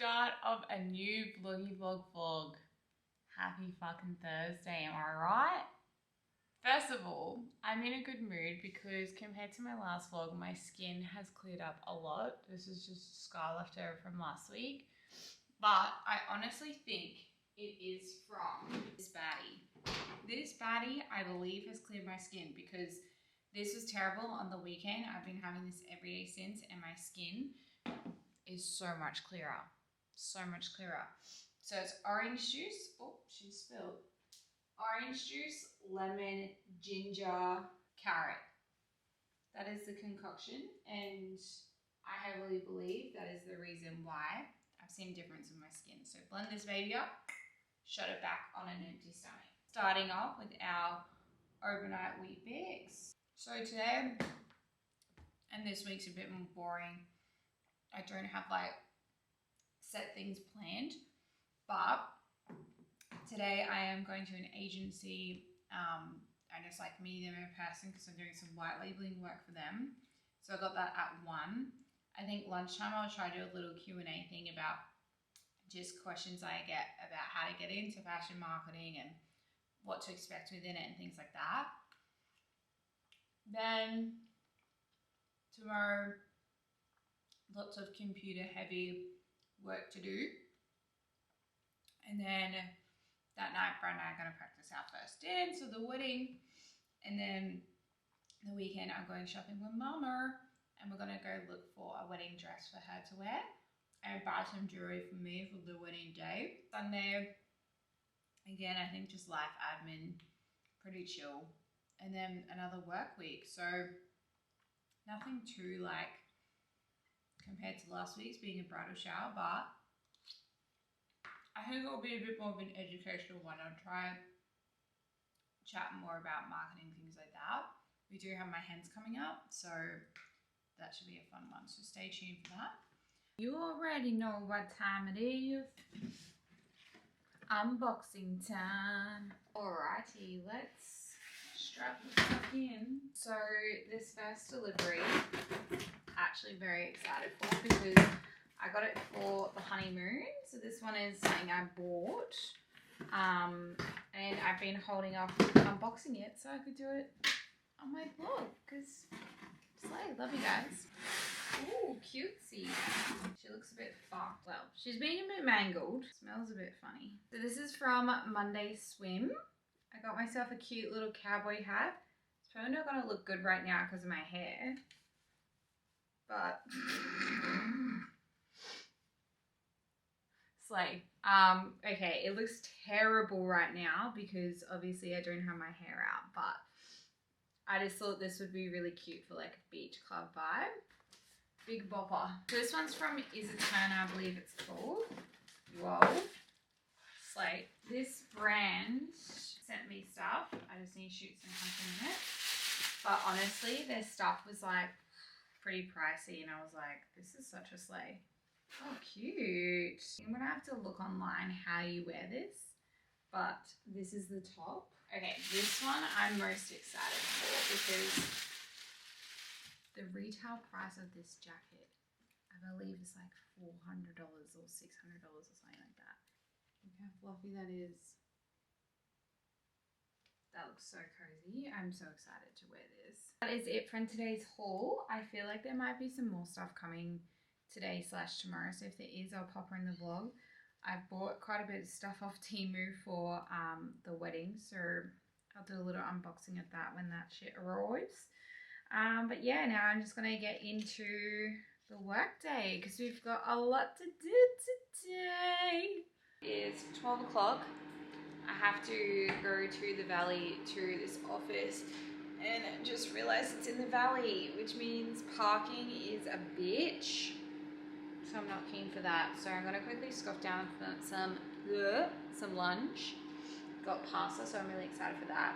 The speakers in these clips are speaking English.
start of a new vlog. Happy fucking Thursday, am I right? First of all, I'm in a good mood because compared to my last vlog, my skin has cleared up a lot. This is just scar left over from last week. But I honestly think it is from this baddie. This baddie, I believe, has cleared my skin because this was terrible on the weekend. I've been having this every day since, and my skin is so much clearer. So much clearer. So it's orange juice. Oh, she spilled. Orange juice, lemon, ginger, carrot. That is the concoction, and I heavily believe that is the reason why I've seen a difference in my skin. So blend this baby up, shut it back on an empty stomach. Starting off with our overnight wheat bix. So today, and this week's a bit more boring. I don't have like set things planned, but today I am going to an agency and just like meeting them in person because I'm doing some white labeling work for them. So I got that at 1. I think lunchtime I'll try to do a little Q&A thing about just questions I get about how to get into fashion marketing and what to expect within it and things like that. Then tomorrow, lots of computer heavy work to do. And then that night, Brad and I are going to practice our first dance for the wedding. And then the weekend, I'm going shopping with Mama. And we're going to go look for a wedding dress for her to wear. And buy some jewelry for me for the wedding day. Sunday, again, I think just life admin, pretty chill. And then another work week. So nothing too like compared to last week's being a bridal shower, but I think it'll be a bit more of an educational one. I'll try chat more about marketing, things like that. We do have my hens coming up, so that should be a fun one. So stay tuned for that. You already know what time it is. Unboxing time. Alrighty, let's strap this stuff in. So this first delivery, actually very excited for because I got it for the honeymoon. So this one is something I bought. And I've been holding off unboxing it so I could do it on my vlog because slay, love you guys. Ooh, cutesy. She looks a bit fucked. Well, she's being a bit mangled. Smells a bit funny. So this is from Monday Swim. I got myself a cute little cowboy hat. It's probably not going to look good right now because of my hair. But slay. Okay, it looks terrible right now because obviously I don't have my hair out, but I just thought this would be really cute for like a beach club vibe. Big bopper. So this one's from Is It Turner, I believe it's called. Whoa. Slay. This brand sent me stuff. I just need to shoot some content in it. But honestly, their stuff was like pretty pricey and I was like, this is such a slay. Oh, cute. I'm gonna have to look online how you wear this, but this is the top. Okay, this one I'm most excited for because the retail price of this jacket, I believe, is like $400 or $600 or something like that. Look how fluffy that is. That looks so cozy. I'm so excited to wear this. That is it from today's haul. I feel like there might be some more stuff coming today/tomorrow, so if there is, I'll pop her in the vlog. I've bought quite a bit of stuff off Temu for the wedding, so I'll do a little unboxing of that when that shit arrives. But yeah, now I'm just gonna get into the work day because we've got a lot to do today. It's 12 o'clock. I have to go to the valley to this office and just realized it's in the valley, which means parking is a bitch. So I'm not keen for that. So I'm gonna quickly scoff down for some lunch. Got pasta, so I'm really excited for that.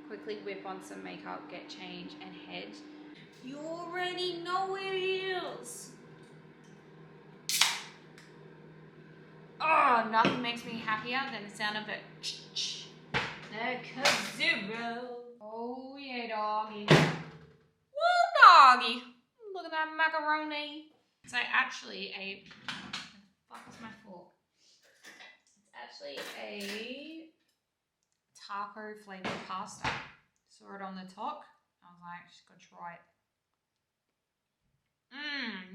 Quickly whip on some makeup, get changed, and head. You already know it is. Oh, nothing makes me happier than the sound of it. Zero. Oh yeah, doggy. Woo, doggy. Look at that macaroni. So I actually ate. What the fuck was my actually a taco flavored pasta. Saw it on the top. I was like, just gotta try it.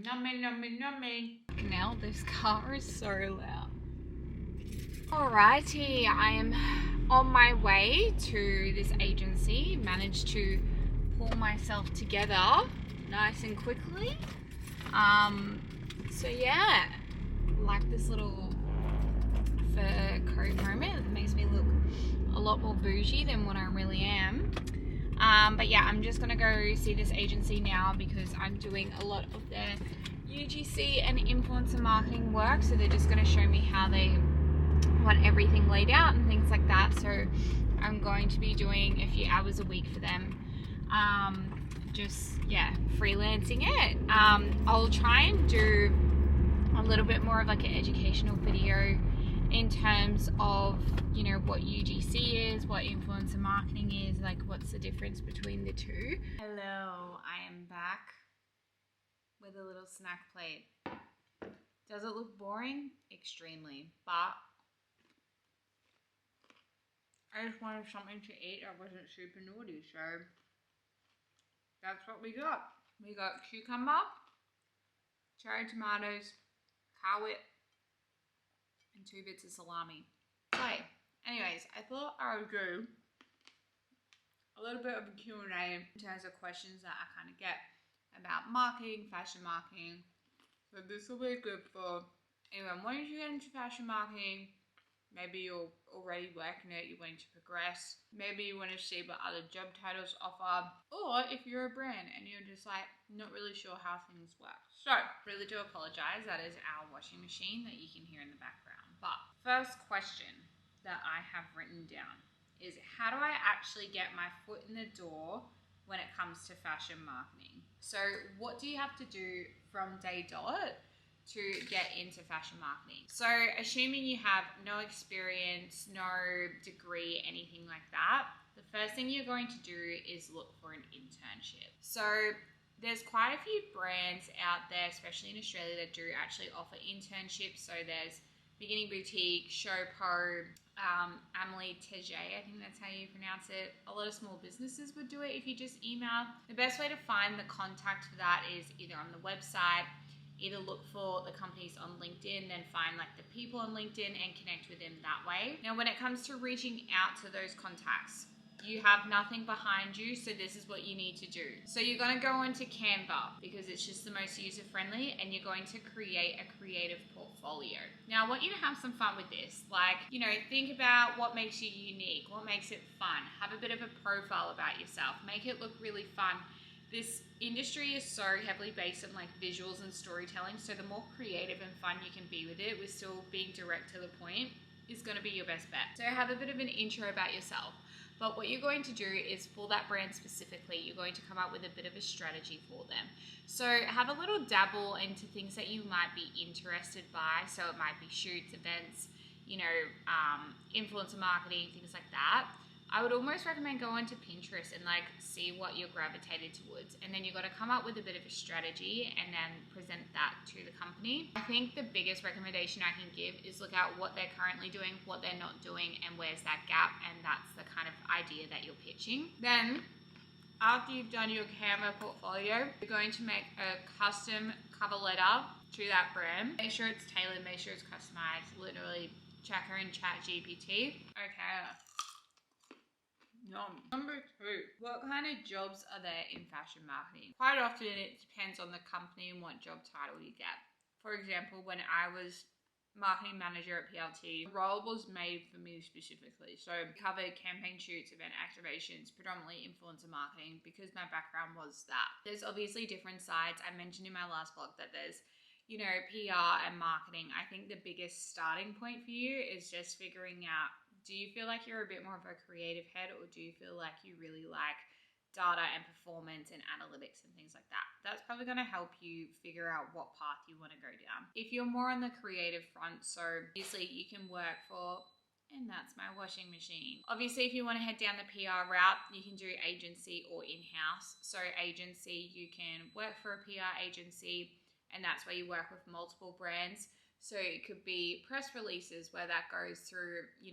Yummy, yummy, yummy. Now this car is so loud. Alrighty, I am on my way to this agency. Managed to pull myself together nice and quickly. So yeah, like this little fur coat moment. It makes me look a lot more bougie than what I really am. But yeah, I'm just gonna go see this agency now because I'm doing a lot of their UGC and influencer marketing work. So they're just gonna show me how they want everything laid out and things like that. So I'm going to be doing a few hours a week for them. Just yeah, freelancing it. I'll try and do a little bit more of like an educational video in terms of, you know, what UGC is, what influencer marketing is, like what's the difference between the two. Hello, I am back with a little snack plate. Does it look boring? Extremely, but I just wanted something to eat. I wasn't super naughty, so that's what we got. We got cucumber, cherry tomatoes, Car Whip, and 2 bits of salami. So, anyways, I thought I would do a little bit of a Q&A in terms of questions that I kind of get about marketing, fashion marketing. So this will be good for anyone wanting to get into fashion marketing. Maybe you're already working it, you're wanting to progress. Maybe you want to see what other job titles offer. Or if you're a brand and you're just like not really sure how things work. So, really do apologize. That is our washing machine that you can hear in the background. But first question that I have written down is, how do I actually get my foot in the door when it comes to fashion marketing? So what do you have to do from day dot to get into fashion marketing? So assuming you have no experience, no degree, anything like that, the first thing you're going to do is look for an internship. So there's quite a few brands out there, especially in Australia, that do actually offer internships. So there's Beginning Boutique, Showpo, Amelie Teje, I think that's how you pronounce it. A lot of small businesses would do it if you just email. The best way to find the contact for that is either on the website, either look for the companies on LinkedIn, then find like the people on LinkedIn and connect with them that way. Now, when it comes to reaching out to those contacts, you have nothing behind you, so this is what you need to do. So you're going to go onto Canva because it's just the most user-friendly, and you're going to create a creative portfolio. Now, I want you to have some fun with this. Like, you know, think about what makes you unique, what makes it fun. Have a bit of a profile about yourself. Make it look really fun. This industry is so heavily based on like visuals and storytelling, so the more creative and fun you can be with it, with still being direct to the point, is going to be your best bet. So have a bit of an intro about yourself. But what you're going to do is, for that brand specifically, you're going to come up with a bit of a strategy for them. So have a little dabble into things that you might be interested by. So it might be shoots, events, you know, influencer marketing, things like that. I would almost recommend going to Pinterest and like see what you're gravitated towards, and then you've got to come up with a bit of a strategy and then present that to the company. I think the biggest recommendation I can give is look at what they're currently doing, what they're not doing, and where's that gap, and that's the kind of idea that you're pitching. Then after you've done your Canva portfolio, you're going to make a custom cover letter to that brand. Make sure it's tailored, make sure it's customized, literally check her in ChatGPT. Okay. Number 2, what kind of jobs are there in fashion marketing? Quite often it depends on the company and what job title you get. For example, when I was marketing manager at PLT, the role was made for me specifically. So I covered campaign shoots, event activations, predominantly influencer marketing, because my background was that. There's obviously different sides. I mentioned in my last blog that there's, you know, PR and marketing. I think the biggest starting point for you is just figuring out, do you feel like you're a bit more of a creative head, or do you feel like you really like data and performance and analytics and things like that? That's probably going to help you figure out what path you want to go down. If you're more on the creative front, so obviously you can work for, and that's my washing machine. Obviously, if you want to head down the PR route, you can do agency or in-house. So agency, you can work for a PR agency, and that's where you work with multiple brands. So it could be press releases where that goes through, you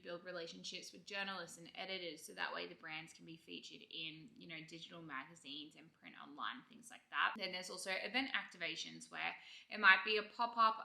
build relationships with journalists and editors so that way the brands can be featured in, digital magazines and print online, things like that. Then there's also event activations where it might be a pop-up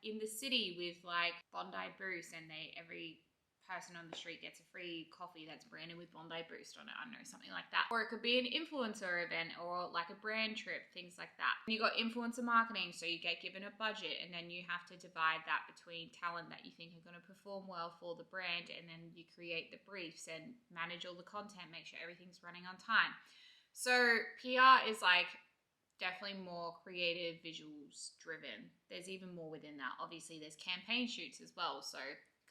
in the city with like Bondi Boost, and every person on the street gets a free coffee that's branded with Bondi Boost on it. I don't know, something like that. Or it could be an influencer event or like a brand trip, things like that. And you got influencer marketing, so you get given a budget and then you have to divide that between talent that you think are going to perform well for the brand, and then you create the briefs and manage all the content, make sure everything's running on time. So PR is like definitely more creative, visuals driven. There's even more within that. Obviously there's campaign shoots as well, so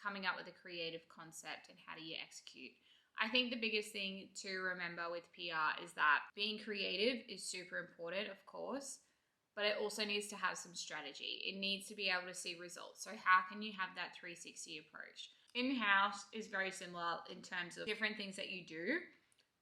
coming up with a creative concept and how do you execute. I think the biggest thing to remember with PR is that being creative is super important, of course, but it also needs to have some strategy. It needs to be able to see results. So how can you have that 360 approach? In-house is very similar in terms of different things that you do,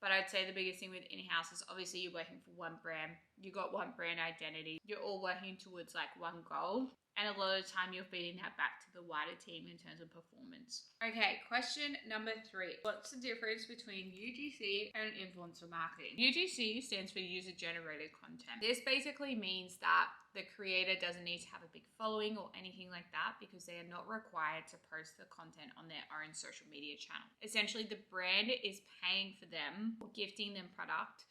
but I'd say the biggest thing with in-house is obviously you're working for one brand. You got one brand identity. You're all working towards like one goal. And a lot of the time you're feeding that back to the wider team in terms of performance. Okay, question number 3. What's the difference between UGC and influencer marketing? UGC stands for user-generated content. This basically means that the creator doesn't need to have a big following or anything like that because they are not required to post the content on their own social media channel. Essentially, the brand is paying for them or gifting them product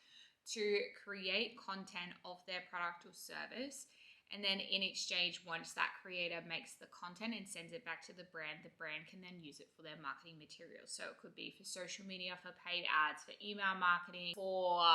to create content of their product or service. And then in exchange, once that creator makes the content and sends it back to the brand can then use it for their marketing materials. So it could be for social media, for paid ads, for email marketing, for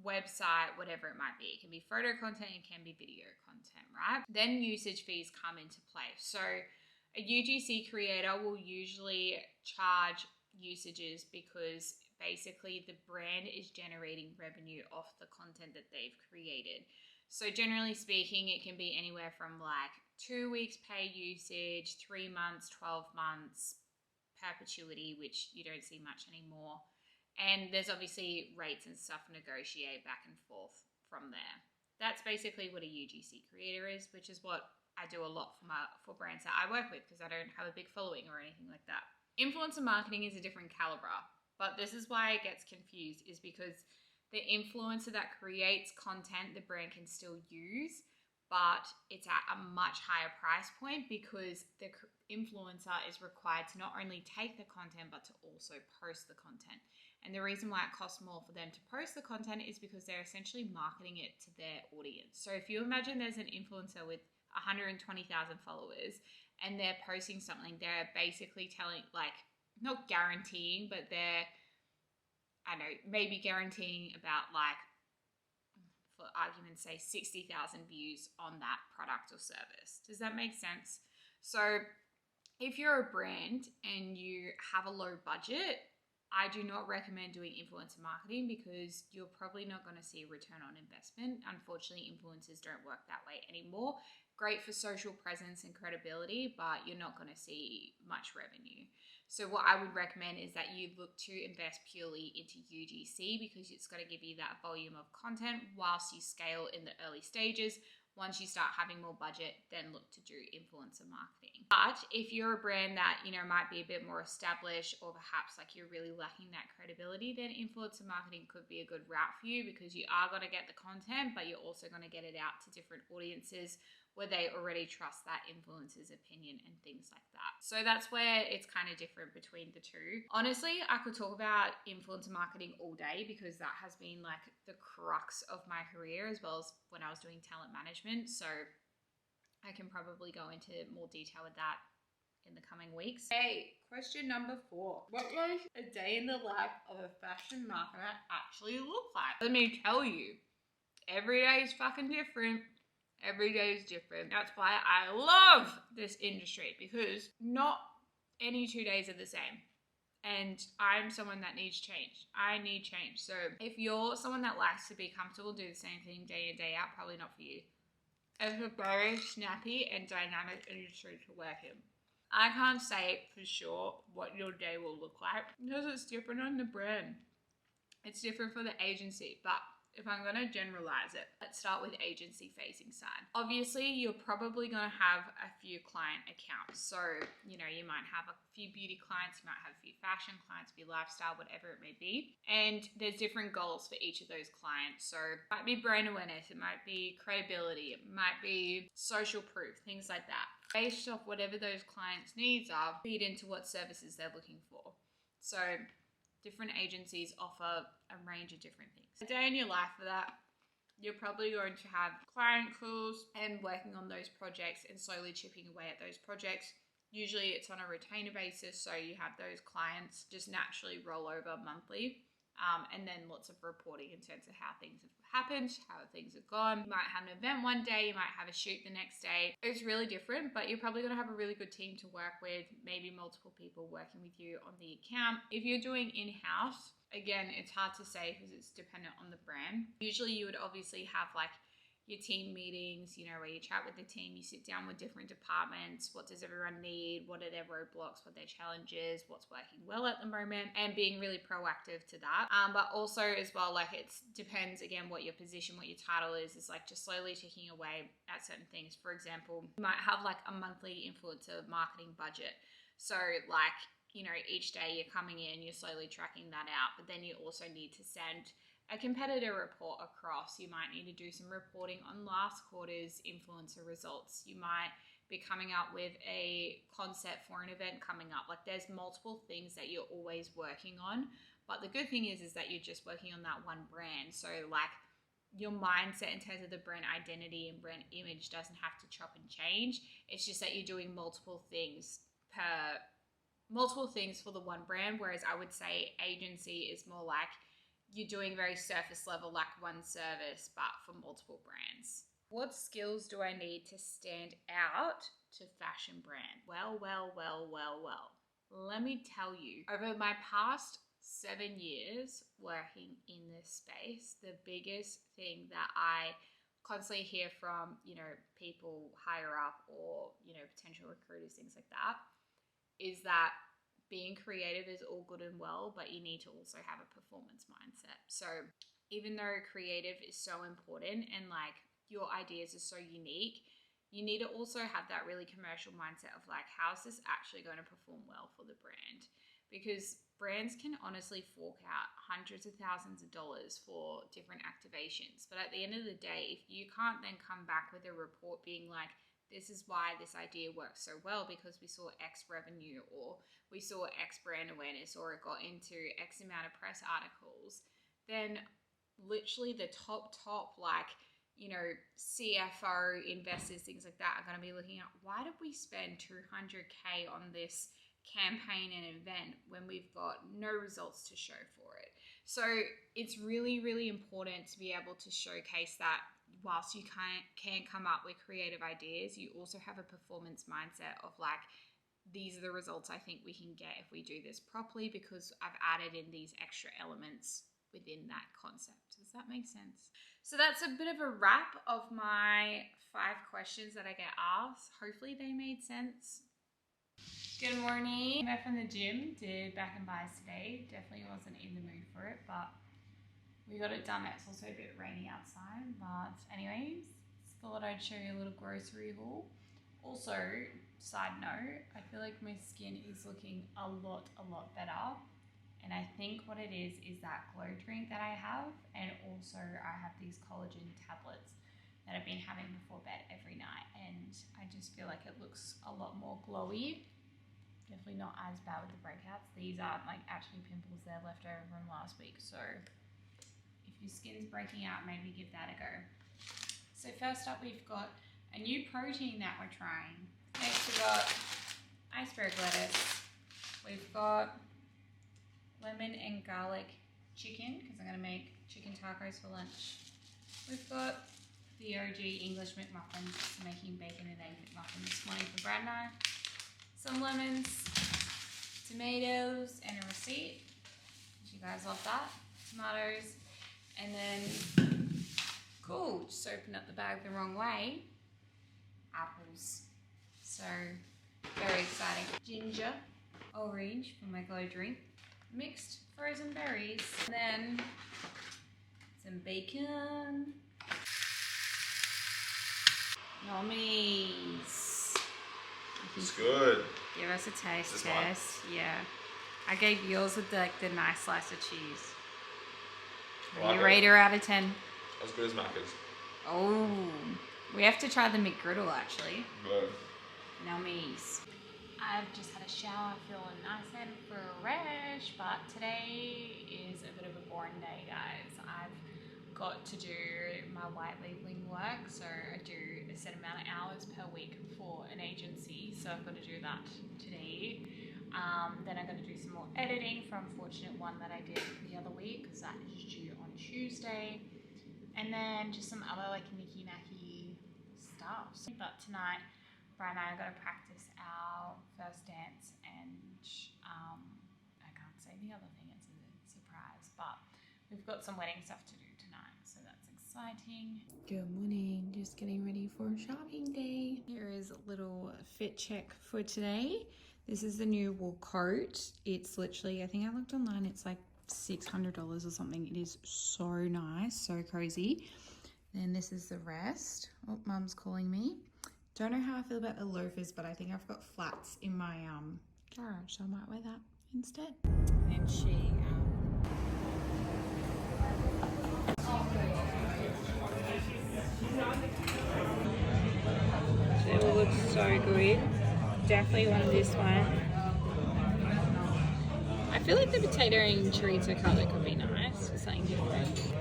website, whatever it might be. It can be photo content, it can be video content, right? Then usage fees come into play. So a UGC creator will usually charge usages because basically the brand is generating revenue off the content that they've created. So generally speaking, it can be anywhere from like 2 weeks pay usage, 3 months, 12 months, perpetuity, which you don't see much anymore. And there's obviously rates and stuff negotiate back and forth from there. That's basically what a UGC creator is, which is what I do a lot for brands that I work with because I don't have a big following or anything like that. Influencer marketing is a different caliber, but this is why it gets confused, is because the influencer that creates content the brand can still use, but it's at a much higher price point because the influencer is required to not only take the content, but to also post the content. And the reason why it costs more for them to post the content is because they're essentially marketing it to their audience. So if you imagine there's an influencer with 120,000 followers and they're posting something, they're basically telling, like, not guaranteeing, but they're, I don't know, maybe guaranteeing about like, for argument's sake, 60,000 views on that product or service. Does that make sense? So if you're a brand and you have a low budget, I do not recommend doing influencer marketing because you're probably not going to see a return on investment. Unfortunately, influencers don't work that way anymore. Great for social presence and credibility, but you're not going to see much revenue. So what I would recommend is that you look to invest purely into UGC because it's going to give you that volume of content whilst you scale in the early stages. Once you start having more budget, then look to do influencer marketing. But if you're a brand that, might be a bit more established or perhaps like you're really lacking that credibility, then influencer marketing could be a good route for you because you are going to get the content, but you're also going to get it out to different audiences where they already trust that influencer's opinion and things like that. So that's where it's kind of different between the two. Honestly, I could talk about influencer marketing all day because that has been like the crux of my career as well as when I was doing talent management. So I can probably go into more detail with that in the coming weeks. Hey, question number 4. What does a day in the life of a fashion marketer actually look like? Let me tell you, every day is fucking different. Every day is different. That's why I love this industry because not any 2 days are the same. And I'm someone that needs change. I need change. So if you're someone that likes to be comfortable, do the same thing day in, day out, probably not for you. It's a very snappy and dynamic industry to work in. I can't say for sure what your day will look like because it's different on the brand. It's different for the agency, but if I'm going to generalize it, let's start with agency facing side. Obviously, you're probably going to have a few client accounts. So, you know, you might have a few beauty clients, you might have a few fashion clients, a few lifestyle, whatever it may be. And there's different goals for each of those clients. So it might be brand awareness, it might be credibility, it might be social proof, things like that. Based off whatever those clients' needs are, feed into what services they're looking for. So different agencies offer a range of different things. A day in your life for that, you're probably going to have client calls and working on those projects and slowly chipping away at those projects. Usually it's on a retainer basis, so you have those clients just naturally roll over monthly. And then lots of reporting in terms of how things have happened, how things have gone. You might have an event one day, you might have a shoot the next day. It's really different, but you're probably going to have a really good team to work with, maybe multiple people working with you on the account. If you're doing in-house, again, it's hard to say because it's dependent on the brand. Usually you would obviously have like your team meetings, you know, where you chat with the team, you sit down with different departments, what does everyone need, what are their roadblocks, what are their challenges, what's working well at the moment, and being really proactive to that. But also as well, like it depends again what your position, what your title is like just slowly ticking away at certain things. For example, you might have like a monthly influencer marketing budget. So like, you know, each day you're coming in, you're slowly tracking that out, but then you also need to send a competitor report across. You might need to do some reporting on last quarter's influencer results. You might be coming up with a concept for an event coming up. Like there's multiple things that you're always working on. But the good thing is that you're just working on that one brand. So like your mindset in terms of the brand identity and brand image doesn't have to chop and change. It's just that you're doing multiple things for the one brand. Whereas I would say agency is more like you're doing very surface level, like one service, but for multiple brands. What skills do I need to stand out to fashion brand? Well. Let me tell you, over my past 7 years working in this space, the biggest thing that I constantly hear from, you know, people higher up or, you know, potential recruiters, things like that, is that being creative is all good and well, but you need to also have a performance mindset. So even though creative is so important and like your ideas are so unique, you need to also have that really commercial mindset of like, how is this actually going to perform well for the brand? Because brands can honestly fork out hundreds of thousands of dollars for different activations. But at the end of the day, if you can't then come back with a report being like, this is why this idea works so well because we saw X revenue or we saw X brand awareness or it got into X amount of press articles, then literally the top like, you know, CFO, investors, things like that are going to be looking at, why did we spend $200K on this campaign and event when we've got no results to show for it? So it's really, really important to be able to showcase that whilst you can come up with creative ideas, you also have a performance mindset of like, these are the results I think we can get if we do this properly because I've added in these extra elements within that concept. Does that make sense? So that's a bit of a wrap of my 5 questions that I get asked. Hopefully they made sense. Good morning. Back from the gym, did back and buys today. Definitely wasn't in the mood for it, but we got it done. It's also a bit rainy outside, but anyways, thought I'd show you a little grocery haul. Also, side note, I feel like my skin is looking a lot better. And I think what it is that glow drink that I have, and also I have these collagen tablets that I've been having before bed every night, and I just feel like it looks a lot more glowy. Definitely not as bad with the breakouts. These aren't like actually pimples, they're left over from last week. So if your skin's breaking out, maybe give that a go. So first up, we've got a new protein that we're trying. Next we've got iceberg lettuce. We've got lemon and garlic chicken, because I'm going to make chicken tacos for lunch. We've got the OG English McMuffins, making bacon and egg McMuffin this morning for Brad and I. Some lemons, tomatoes, and a receipt. You guys love that. Tomatoes, and then, cool, just opened up the bag the wrong way. Apples. So, very exciting. Ginger, orange for my glow drink. Mixed frozen berries, and then some bacon. Yummies. It's good. Give us a taste This test. one? Yeah. I gave yours with the nice slice of cheese. Like You it? rate her out of 10. As good as Macca's. Oh. We have to try the McGriddle actually. Good. Nummies. I've just had a shower, feeling nice and fresh, but today is a bit of a boring day, guys. I've got to do my white labeling work, so I do a set amount of hours per week for an agency, so I've got to do that today. Then I've got to do some more editing for Unfortunate One that I did the other week, because that is due on Tuesday. And then just some other like knicky-knacky stuff. But tonight, Brian and I are going to practice our first dance, and I can't say the other thing, it's a surprise, but we've got some wedding stuff to do tonight, so that's exciting. Good morning, just getting ready for shopping day. Here is a little fit check for today. This is the new wool coat. It's literally, I think I looked online, it's like $600 or something. It is so nice, so cozy. Then this is the rest. Oh, Mum's calling me. Don't know how I feel about the loafers, but I think I've got flats in my garage, so I might wear that instead. And she it will look so good. Definitely want this one. I feel like the potato and chorizo cutlet could be nice for something different.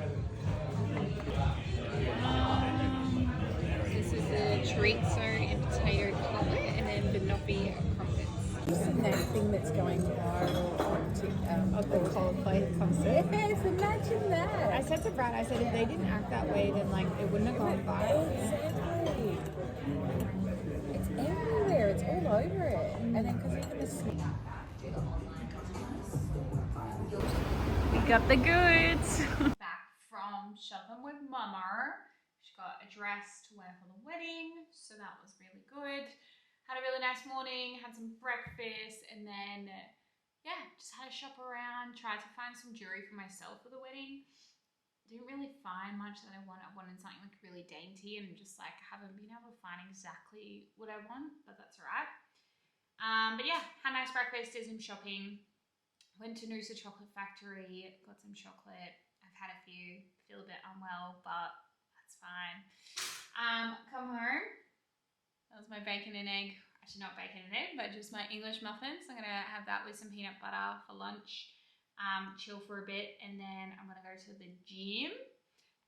This is the chorizo and potato cutlet, and then banoffee crumpets. Isn't that thing that's going viral of the Coldplay concert? Yes, imagine that. I said to Brad, I said if they didn't act that way, then like it wouldn't have gone viral. Exactly. It's everywhere. It's all over it. And then because even the We got the goods. Back from shopping with Mama. She got a dress to wear for the wedding, so that was really good. Had a really nice morning, had some breakfast, and then yeah, just had to shop around, tried to find some jewelry for myself for the wedding. Didn't really find much that I wanted. I wanted something like really dainty, and just like haven't been able to find exactly what I want, but that's alright. But yeah, had a nice breakfast, did some shopping. Went to Noosa Chocolate Factory, got some chocolate. I've had a few, feel a bit unwell, but that's fine. Come home. That was my bacon and egg. Actually, not bacon and egg, but just my English muffins. I'm gonna have that with some peanut butter for lunch. Chill for a bit, and then I'm gonna go to the gym.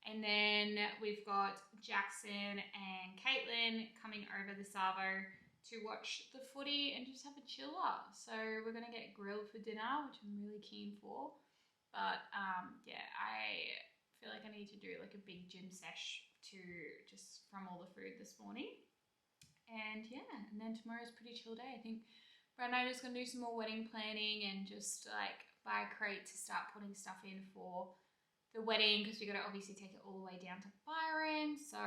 And then we've got Jackson and Caitlin coming over the Savo to watch the footy and just have a chiller. So we're gonna get grilled for dinner, which I'm really keen for. But yeah, I feel like I need to do like a big gym sesh to just from all the food this morning. And yeah, and then tomorrow's a pretty chill day. I think Brad and I are just gonna do some more wedding planning and just like buy a crate to start putting stuff in for the wedding, because we got to obviously take it all the way down to Byron. So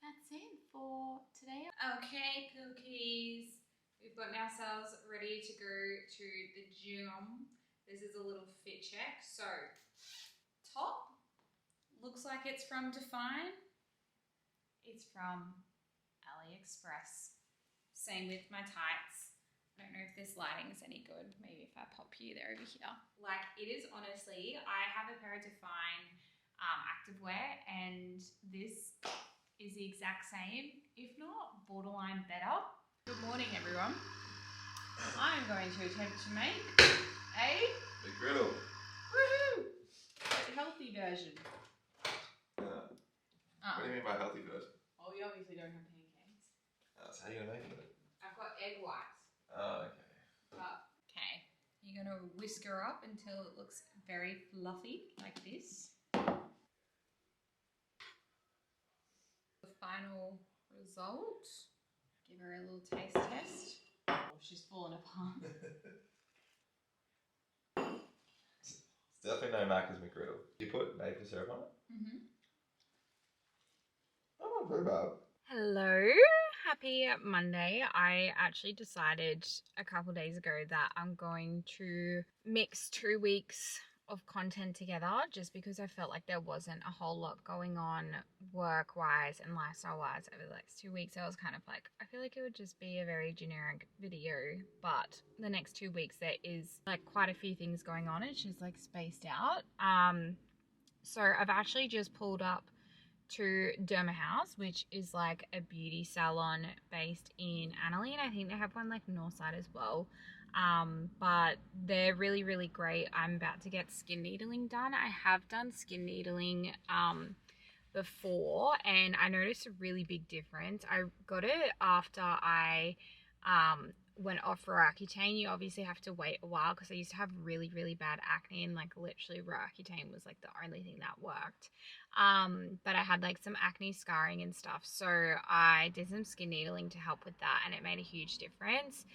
that's it for today. Okay, pookies. We've gotten ourselves ready to go to the gym. This is a little fit check. So, top looks like it's from Define. It's from AliExpress. Same with my tights. I don't know if this lighting is any good. Maybe if I pop you there over here. Like, it is honestly, I have a pair of Define activewear, and this is the exact same, if not borderline better. Good morning, everyone. I'm going to attempt to make a McGriddle. woohoo! A healthy version. What do you mean by healthy version? Oh, we obviously don't have pancakes. So how are you gonna make it? I've got egg whites. Oh, okay. Okay, you're gonna whisk her up until it looks very fluffy, like this. The final result. Give her a little taste test. Oh, she's fallen apart. It's definitely no Macca's McGriddle. You put maple syrup on it? Mm-hmm. Oh, not very bad. Hello, happy Monday. I actually decided a couple days ago that I'm going to mix 2 weeks of content together just because I felt like there wasn't a whole lot going on work-wise and lifestyle-wise over the next 2 weeks. I was kind of like, I feel like it would just be a very generic video, but the next 2 weeks there is like quite a few things going on. It's just like spaced out. So I've actually just pulled up to Derma House, which is like a beauty salon based in Annalee, and I think they have one like Northside as well. But they're really, really great. I'm about to get skin needling done. I have done skin needling before, and I noticed a really big difference. I got it after I went off Roaccutane. You obviously have to wait a while because I used to have really, really bad acne, and like literally Roaccutane was like the only thing that worked. But I had like some acne scarring and stuff, so I did some skin needling to help with that, and it made a huge difference.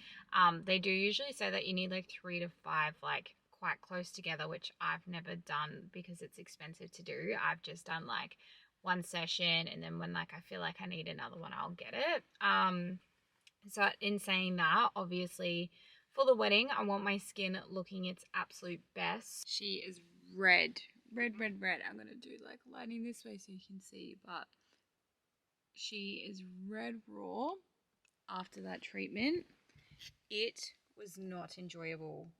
They do usually say that you need like 3 to 5 like quite close together, which I've never done because it's expensive to do. I've just done like one session, and then when like I feel like I need another one, I'll get it. So in saying that, obviously for the wedding, I want my skin looking its absolute best. She is red. Red. I'm going to do like lighting this way so you can see, but she is red raw after that treatment. It was not enjoyable.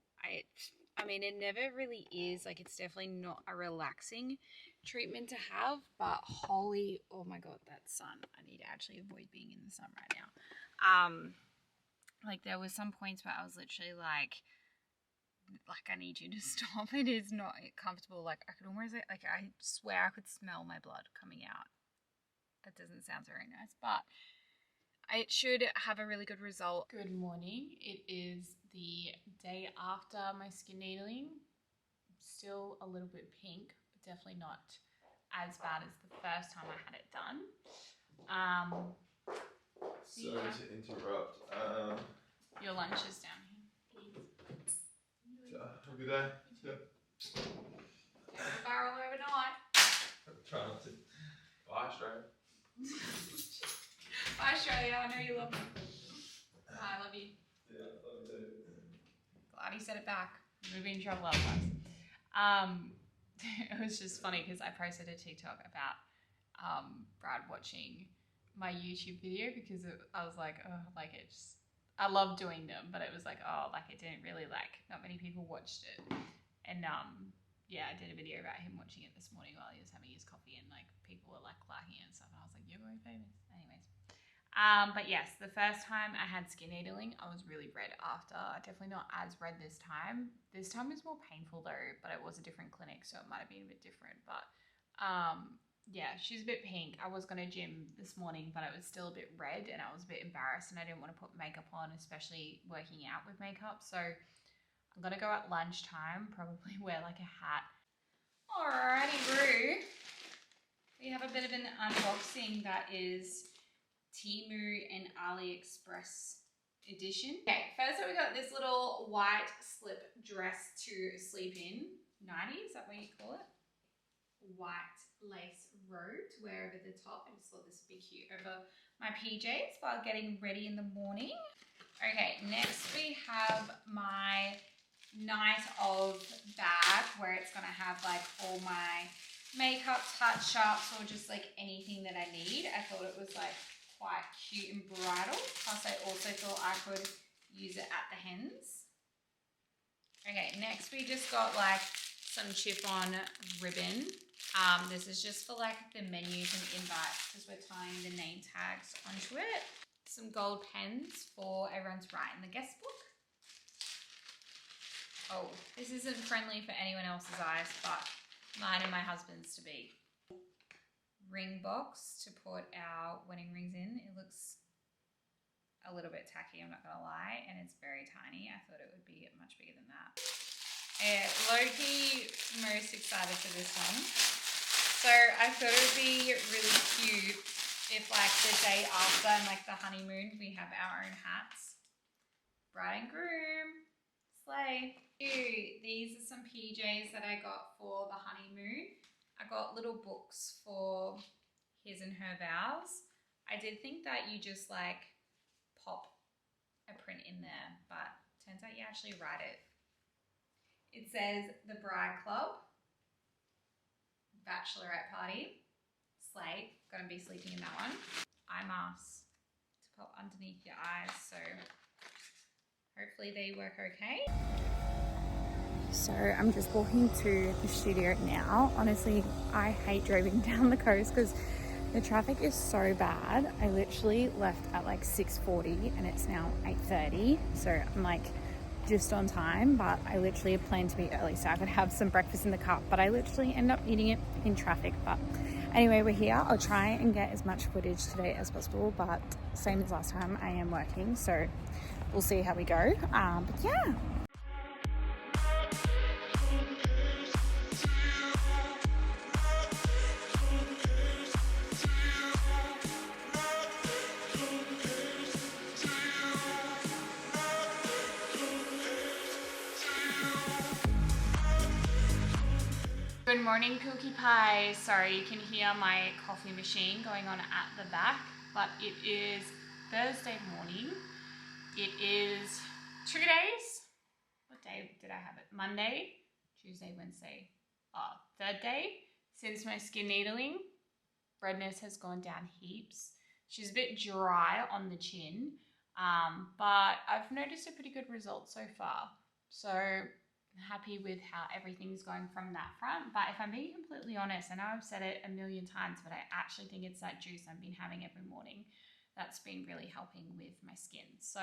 I mean, it never really is. Like, it's definitely not a relaxing treatment to have, but holy, oh my God, that sun. I need to actually avoid being in the sun right now. Like there was some points where I was literally like I need you to stop. It is not comfortable. Like I could almost like I swear I could smell my blood coming out. That doesn't sound very nice, but it should have a really good result. Good morning. It is the day after my skin needling. Still a little bit pink, but definitely not as bad as the first time I had it done. Sorry to interrupt. Your lunch is down here. Have a good day. Yeah. Take the barrel overnight. Try not to. Bye, Australia. Bye, Australia. I know you love me. I love you. Yeah, I love you. Glad he said it back. We've been in trouble otherwise. It was just funny because I posted a TikTok about Brad watching my YouTube video because I was like, oh, like it just, I love doing them, but it was like, oh, like it didn't really like, not many people watched it. And yeah, I did a video about him watching it this morning while he was having his coffee, and like people were like liking it and stuff, and I was like, you're very famous. Anyways. But yes, the first time I had skin needling, I was really red after. Definitely not as red this time. This time was more painful though, but it was a different clinic, so it might have been a bit different. But yeah, she's a bit pink. I was going to gym this morning, but it was still a bit red and I was a bit embarrassed and I didn't want to put makeup on, especially working out with makeup. So I'm going to go at lunchtime, probably wear like a hat. Alrighty, Roo. We have a bit of an unboxing that is Temu and AliExpress edition. Okay, first we got this little white slip dress to sleep in. 90, is that what you call it? White lace robe to wear over the top. I just thought this would be cute over my PJs while getting ready in the morning. Okay, next we have my night of bag where it's going to have like all my makeup touch-ups or just like anything that I need. I thought it was like quite cute and bridal. Plus I also thought I could use it at the hens. Okay, next we just got like some chip-on ribbon. This is just for like the menus and invites because we're tying the name tags onto it. Some gold pens for everyone to write in the guest book. Oh, this isn't friendly for anyone else's eyes, but mine and my husband's to be. Ring box to put our wedding rings in. It looks a little bit tacky, I'm not gonna lie, and it's very tiny. I thought it would be much bigger than that. Low-key most excited for this one. So I thought it would be really cute if like the day after and like the honeymoon, we have our own hats. Bride and groom, slay. Ew, these are some PJs that I got for the honeymoon. I got little books for his and her vows. I did think that you just like pop a print in there, but turns out you actually write it. It says the Bride Club, bachelorette party, slay. Gonna be sleeping in that one. Eye masks to pop underneath your eyes, so hopefully they work okay. So I'm just walking to the studio now. Honestly, I hate driving down the coast because the traffic is so bad. I literally left at like 6:40 and it's now 8:30. So I'm like just on time, but I literally had planned to be early so I could have some breakfast in the car, but I literally end up eating it in traffic. But anyway, we're here. I'll try and get as much footage today as possible, but same as last time, I am working, so we'll see how we go. But yeah. Good morning, Pookie Pie. Sorry, you can hear my coffee machine going on at the back, but it is Thursday morning. It is 2 days. What day did I have it? Monday, Tuesday, Wednesday. Third day since my skin needling. Redness has gone down heaps. She's a bit dry on the chin, but I've noticed a pretty good result so far. So happy with how everything's going from that front. But if I'm being completely honest, I know I've said it a million times, but I actually think it's that juice I've been having every morning that's been really helping with my skin. So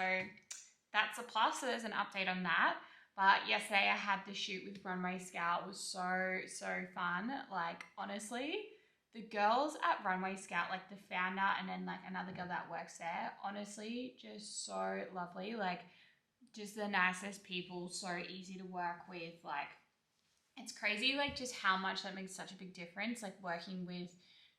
that's a plus. So there's an update on that. But yesterday I had the shoot with Runway Scout. It was so fun. Like, honestly, the girls at Runway Scout, like the founder and then like another girl that works there, honestly, just so lovely. Like, just the nicest people, so easy to work with. Like, it's crazy, like, just how much that makes such a big difference, like, working with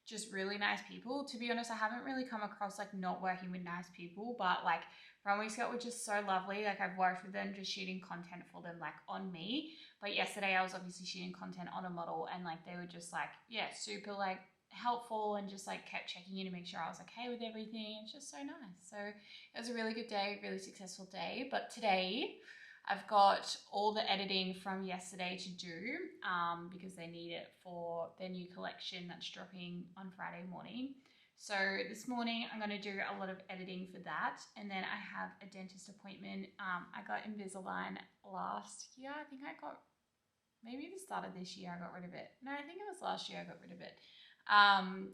just really nice people. To be honest, I haven't really come across, like, not working with nice people, but, like, Runway Scout were just so lovely. Like, I've worked with them just shooting content for them, like, on me. But yesterday I was obviously shooting content on a model, and, like, they were just, like, yeah, super, like, helpful and just like kept checking in to make sure I was okay with everything. It's just so nice. So it was a really good day, really successful day. But today I've got all the editing from yesterday to do because they need it for their new collection that's dropping on Friday morning. So this morning I'm going to do a lot of editing for that, and then I have a dentist appointment. I got Invisalign last year. I think I got, maybe the start of this year I got rid of it. No, I think it was last year I got rid of it.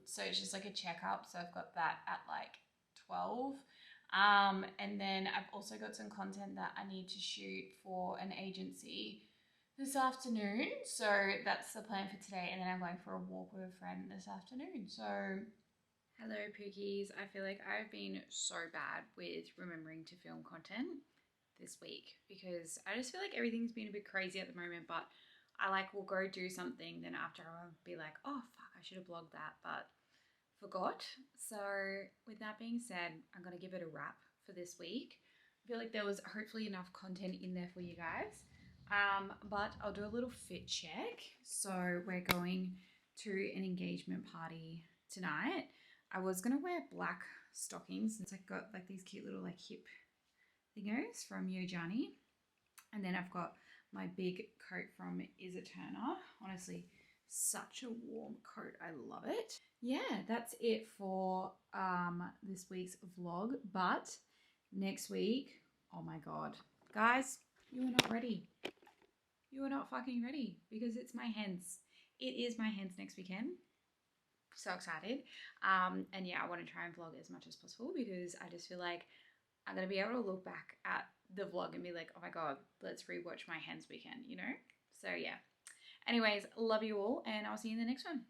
So it's just like a checkup. So I've got that at like 12. And then I've also got some content that I need to shoot for an agency this afternoon. So that's the plan for today. And then I'm going for a walk with a friend this afternoon. So hello, Pookies. I feel like I've been so bad with remembering to film content this week because I just feel like everything's been a bit crazy at the moment, but I like will go do something, then after I'll be like, oh fuck, I should have blogged that, but forgot. So with that being said, I'm going to give it a wrap for this week. I feel like there was hopefully enough content in there for you guys. But I'll do a little fit check. So we're going to an engagement party tonight. I was going to wear black stockings since I got like these cute little like hip thingos from Yojani. And then I've got my big coat from Is It Turner. Honestly, such a warm coat. I love it. Yeah, that's it for this week's vlog. But next week, oh my God. Guys, you are not ready. You are not fucking ready because it's my hens. It is my hens next weekend. So excited. And yeah, I want to try and vlog as much as possible because I just feel like I'm going to be able to look back at the vlog and be like, oh my God, let's rewatch my hens weekend, you know? So yeah. Anyways, love you all and I'll see you in the next one.